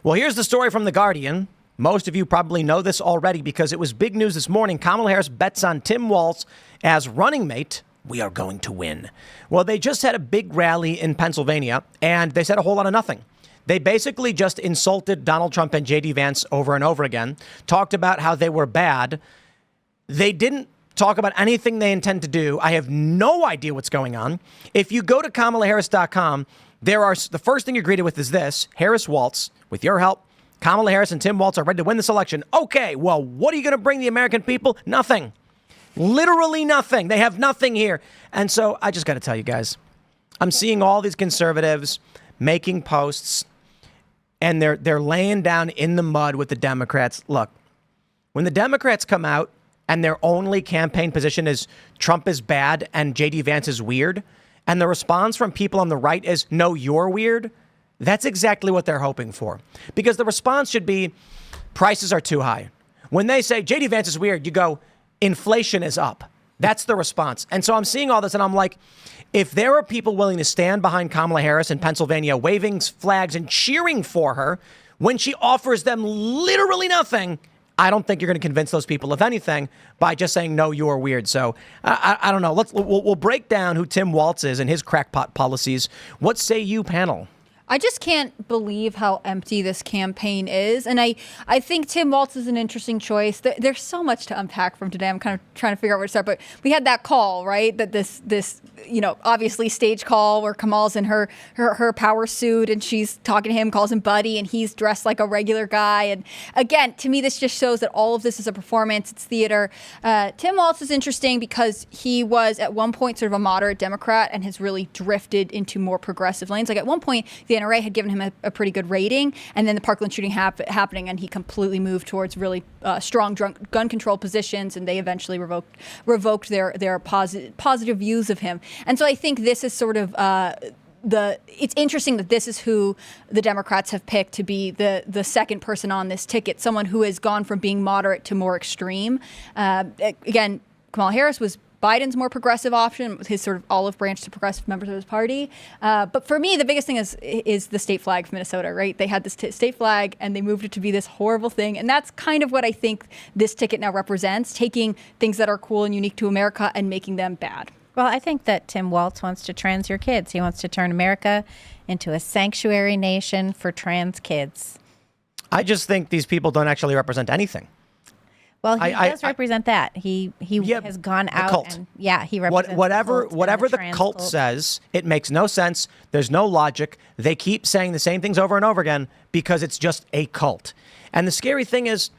Well, here's the story from The Guardian. Most of you probably know this already because it was big news this morning. Kamala Harris bets on Tim Walz as running mate. We are going to win. Well, they just had a big rally in Pennsylvania, and they said a whole lot of nothing. They basically just insulted Donald Trump and J.D. Vance over and over again, talked about how they were bad. They didn't talk about anything they intend to do. I have no idea what's going on. If you go to KamalaHarris.com, the first thing you're greeted with is this: Harris Walz, with your help, Kamala Harris and Tim Walz are ready to win this election. Okay, well, what are you going to bring the American people? Nothing. Literally nothing. They have nothing here. And so I just got to tell you guys, I'm seeing all these conservatives making posts, and they're laying down in the mud with the Democrats. Look, when the Democrats come out and their only campaign position is Trump is bad and J.D. Vance is weird, and the response from people on the right is, no, you're weird, that's exactly what they're hoping for. Because the response should be, prices are too high. When they say J.D. Vance is weird, you go, inflation is up. That's the response. And so I'm seeing all this, and I'm like, if there are people willing to stand behind Kamala Harris in Pennsylvania, waving flags and cheering for her when she offers them literally nothing, I don't think you're going to convince those people of anything by just saying, no, you are weird. So I don't know. We'll break down who Tim Walz is and his crackpot policies. What say you, panel? I just can't believe how empty this campaign is. And I think Tim Walz is an interesting choice. There's so much to unpack from today. I'm kind of trying to figure out where to start. But we had that call, right? That this obviously stage call where Kamal's in her power suit and she's talking to him, calls him buddy, and he's dressed like a regular guy. And again, to me, this just shows that all of this is a performance. It's theater. Tim Walz is interesting because he was at one point sort of a moderate Democrat and has really drifted into more progressive lanes. Like at one point, the NRA had given him a pretty good rating, and then the Parkland shooting happening, and he completely moved towards really strong gun control positions, and they eventually revoked their positive views of him. And so I think this is sort of it's interesting that this is who the Democrats have picked to be the second person on this ticket, someone who has gone from being moderate to more extreme. Again, Kamala Harris was Biden's more progressive option, his sort of olive branch to progressive members of his party. But for me, the biggest thing is the state flag of Minnesota, right? They had this state flag and they moved it to be this horrible thing. And that's kind of what I think this ticket now represents, taking things that are cool and unique to America and making them bad. Well, I think that Tim Walz wants to trans your kids. He wants to turn America into a sanctuary nation for trans kids. I just think these people don't actually represent anything. Well, he does represent that. He has gone out cult. And he represents whatever the cult says. It makes no sense. There's no logic. They keep saying the same things over and over again because it's just a cult. And the scary thing is,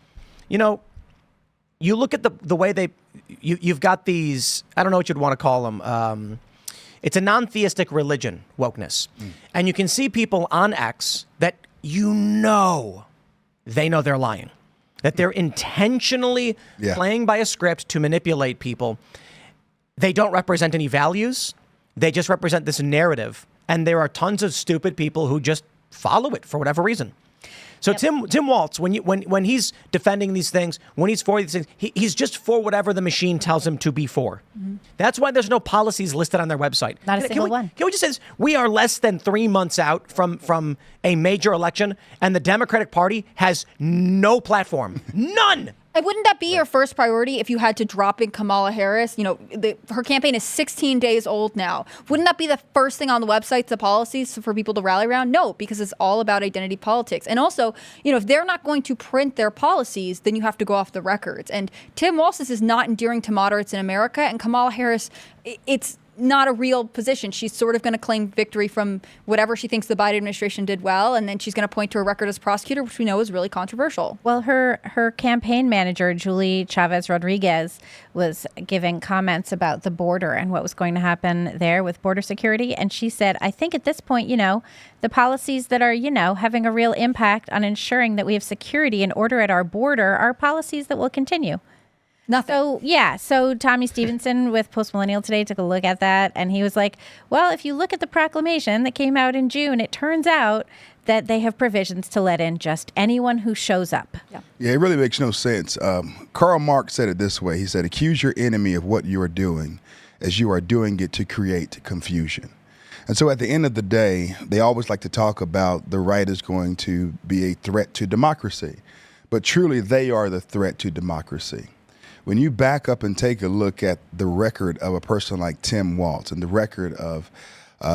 you look at the way you've got these, I don't know what you'd want to call them. It's a non-theistic religion, wokeness. And you can see people on X that they know they're lying. That they're intentionally playing by a script to manipulate people. They don't represent any values. They just represent this narrative. And there are tons of stupid people who just follow it for whatever reason. So Tim Walz, when he's defending these things, when he's for these things, he's just for whatever the machine tells him to be for. Mm-hmm. That's why there's no policies listed on their website. Not a single one. Can we just say this? We are less than 3 months out from a major election, and the Democratic Party has no platform. None. And wouldn't that be your first priority if you had to drop in Kamala Harris? Her campaign is 16 days old now. Wouldn't that be the first thing on the website, the policies for people to rally around? No, because it's all about identity politics. And also, if they're not going to print their policies, then you have to go off the records. And Tim Walz is not endearing to moderates in America. And Kamala Harris, it's not a real position. She's sort of going to claim victory from whatever she thinks the Biden administration did well, and then she's going to point to her record as prosecutor, which we know is really controversial. Well, her campaign manager, Julie Chavez Rodriguez, was giving comments about the border and what was going to happen there with border security, and she said, I think at this point, the policies that are, having a real impact on ensuring that we have security and order at our border are policies that will continue. Nothing. So Tommy Stevenson with Post Millennial today took a look at that, and he was like, well, if you look at the proclamation that came out in June, it turns out that they have provisions to let in just anyone who shows up. Yeah, it really makes no sense. Karl Marx said it this way. He said, accuse your enemy of what you are doing as you are doing it to create confusion. And so at the end of the day, they always like to talk about the right is going to be a threat to democracy. But truly, they are the threat to democracy. When you back up and take a look at the record of a person like Tim Walz and the record of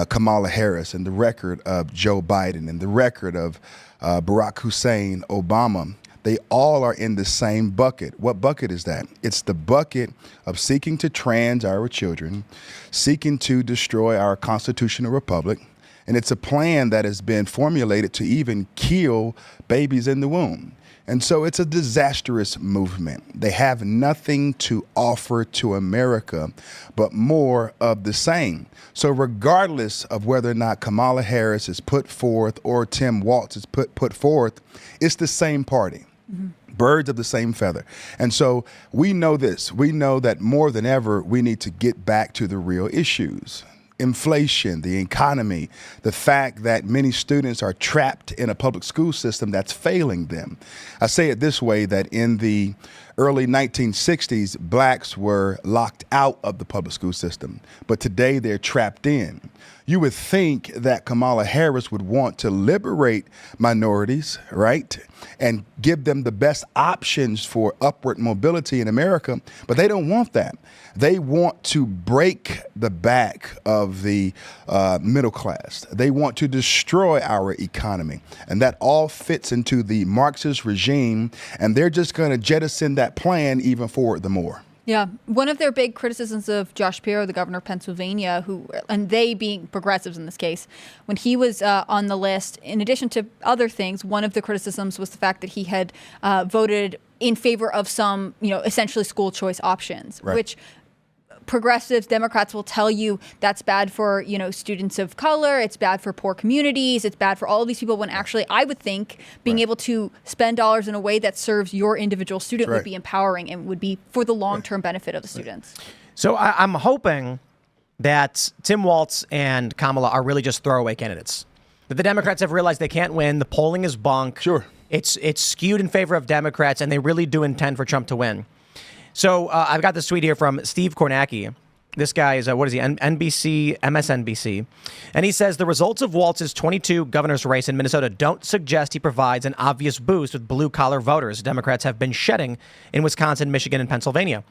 Kamala Harris and the record of Joe Biden and the record of Barack Hussein Obama, they all are in the same bucket. What bucket is that? It's the bucket of seeking to trans our children, seeking to destroy our constitutional republic, and it's a plan that has been formulated to even kill babies in the womb. And so it's a disastrous movement. They have nothing to offer to America but more of the same. So regardless of whether or not Kamala Harris is put forth or Tim Walz is put forth, it's the same party. Mm-hmm. Birds of the same feather. And so we know this. We know that more than ever, we need to get back to the real issues. Inflation, the economy, the fact that many students are trapped in a public school system that's failing them. I say it this way, that in the early 1960s, blacks were locked out of the public school system, but today they're trapped in. You would think that Kamala Harris would want to liberate minorities, right, and give them the best options for upward mobility in America, but they don't want that. They want to break the back of the middle class. They want to destroy our economy, and that all fits into the Marxist regime, and they're just going to jettison that plan even forward the more. Yeah. One of their big criticisms of Josh Shapiro, the governor of Pennsylvania, who, and they being progressives in this case, when he was on the list, in addition to other things, one of the criticisms was the fact that he had voted in favor of some, essentially school choice options, right, which progressives, Democrats will tell you that's bad for, students of color. It's bad for poor communities. It's bad for all of these people, when actually I would think being able to spend dollars in a way that serves your individual student would be empowering and would be for the long-term benefit of the students. So I'm hoping that Tim Walz and Kamala are really just throwaway candidates. That the Democrats have realized they can't win. The polling is bunk. Sure. It's skewed in favor of Democrats, and they really do intend for Trump to win. So I've got this tweet here from Steve Kornacki. This guy is, NBC, MSNBC. And he says, the results of Walz's 22 governor's race in Minnesota don't suggest he provides an obvious boost with blue-collar voters Democrats have been shedding in Wisconsin, Michigan, and Pennsylvania.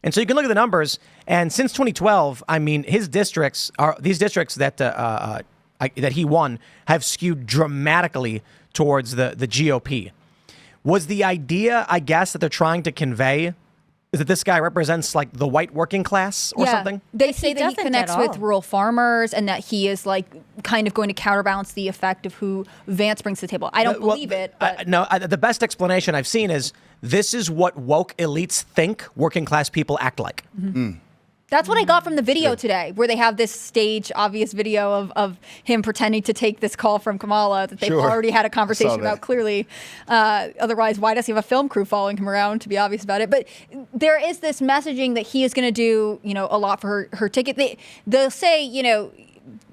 And so you can look at the numbers, and since 2012, his districts these districts that he won have skewed dramatically towards the GOP. Was the idea, I guess, that they're trying to convey is that this guy represents like the white working class or something? They say that he connects with rural farmers and that he is like kind of going to counterbalance the effect of who Vance brings to the table. I don't believe it. But the best explanation I've seen is this is what woke elites think working class people act like. Mm-hmm. Mm. That's what I got from the video today, where they have this stage, obvious video of him pretending to take this call from Kamala that they've already had a conversation about, clearly. Otherwise, why does he have a film crew following him around, to be obvious about it? But there is this messaging that he is going to do, a lot for her ticket. They'll say,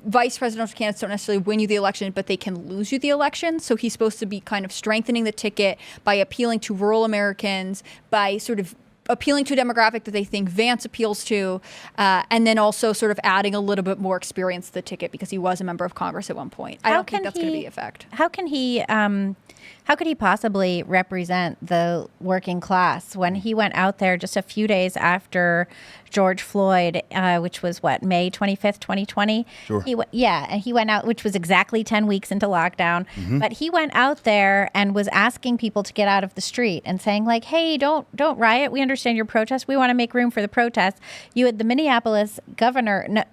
vice presidential candidates don't necessarily win you the election, but they can lose you the election. So he's supposed to be kind of strengthening the ticket by appealing to rural Americans, by sort of appealing to a demographic that they think Vance appeals to, and then also sort of adding a little bit more experience to the ticket because he was a member of Congress at one point. I don't think that's going to be the effect. How could he possibly represent the working class when he went out there just a few days after George Floyd, which was May 25th, 2020? Sure. And he went out, which was exactly 10 weeks into lockdown. Mm-hmm. But he went out there and was asking people to get out of the street and saying like, hey, don't riot. We understand your protest. We want to make room for the protest. You had the Minneapolis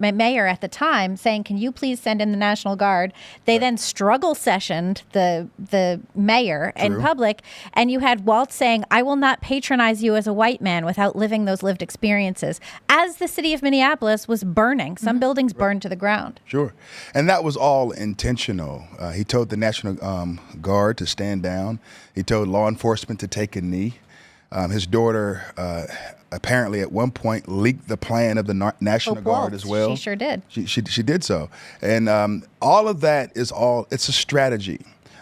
mayor at the time saying, can you please send in the National Guard? They then struggle sessioned the mayor in public. And you had Walz saying, I will not patronize you as a white man without living those lived experiences. As the city of Minneapolis was burning, some buildings burned to the ground. Sure. And that was all intentional. He told the National Guard to stand down. He told law enforcement to take a knee. His daughter apparently at one point leaked the plan of the National Guard as well. She sure did. She did so. And all of that it's a strategy.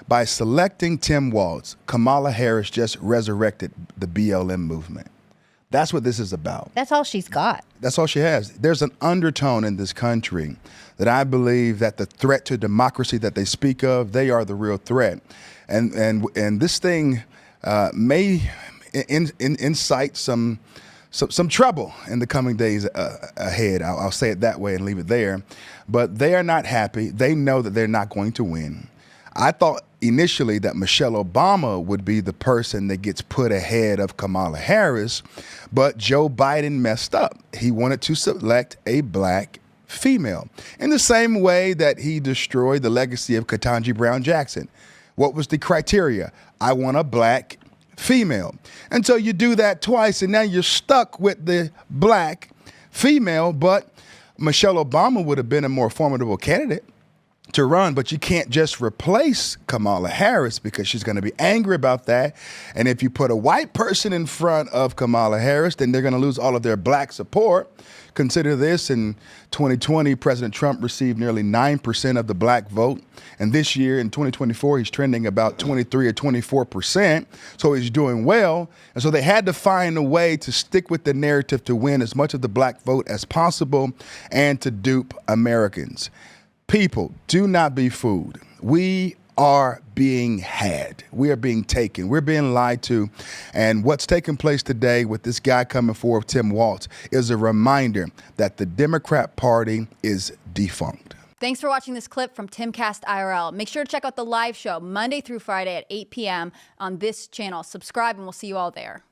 By selecting Tim Walz, Kamala Harris just resurrected the BLM movement. That's what this is about. That's all she's got. That's all she has. There's an undertone in this country that I believe that the threat to democracy that they speak of, they are the real threat. And this thing may incite some trouble in the coming days ahead. I'll say it that way and leave it there. But they are not happy. They know that they're not going to win. I thought initially that Michelle Obama would be the person that gets put ahead of Kamala Harris, but Joe Biden messed up. He wanted to select a black female in the same way that he destroyed the legacy of Ketanji Brown Jackson. What was the criteria? I want a black female. And so you do that twice, and now you're stuck with the black female, but Michelle Obama would have been a more formidable candidate to run, but you can't just replace Kamala Harris because she's going to be angry about that. And if you put a white person in front of Kamala Harris, then they're going to lose all of their black support. Consider this, in 2020, President Trump received nearly 9% of the black vote. And this year, in 2024, he's trending about 23 or 24%. So he's doing well. And so they had to find a way to stick with the narrative to win as much of the black vote as possible and to dupe Americans. People, do not be fooled. We are being had. We are being taken. We're being lied to. And what's taking place today with this guy coming forward, Tim Walz, is a reminder that the Democrat Party is defunct. Thanks for watching this clip from Timcast IRL. Make sure to check out the live show Monday through Friday at 8 p.m. on this channel. Subscribe and we'll see you all there.